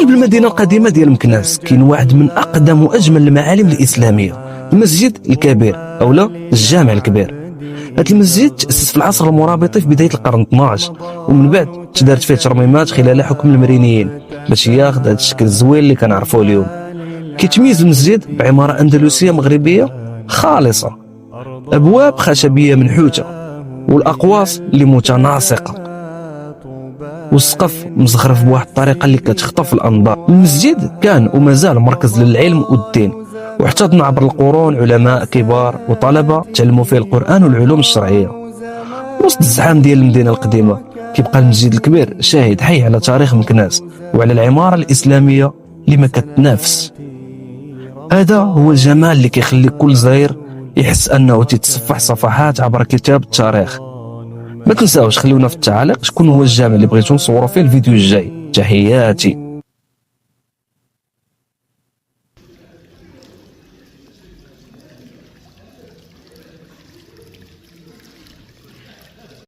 قلب المدينة القديمة ديال مكناس كاين واحد من أقدم وأجمل المعالم الإسلامية، المسجد الكبير أولا الجامع الكبير. هذا المسجد تأسس في العصر المرابط في بداية القرن 12، ومن بعد تدارت فيه ترميمات خلال حكم المرينيين باش ياخذ هذا الشكل الزوين اللي كنعرفوه اليوم. كيتميز المسجد بعمارة أندلسية مغربية خالصة، أبواب خشبية منحوتة والأقواس اللي متناسقة، والسقف مزخرف بواحد الطريقة اللي كتخطف الأنظار. المسجد كان ومازال مركز للعلم والدين، واحتضن عبر القرون علماء كبار وطلبة تعلموا فيه القرآن والعلوم الشرعية. وسط الزحام ديال المدينة القديمة كيبقى المسجد الكبير شاهد حي على تاريخ مكناس وعلى العمارة الإسلامية اللي ما كتنافس. هذا هو الجمال اللي كيخلي كل زائر يحس أنه تتصفح صفحات عبر كتاب التاريخ. ما تنساوش خلونا في التعاليق شكون هو الجامع اللي بغيتو نصوروا فيه الفيديو الجاي. تحياتي.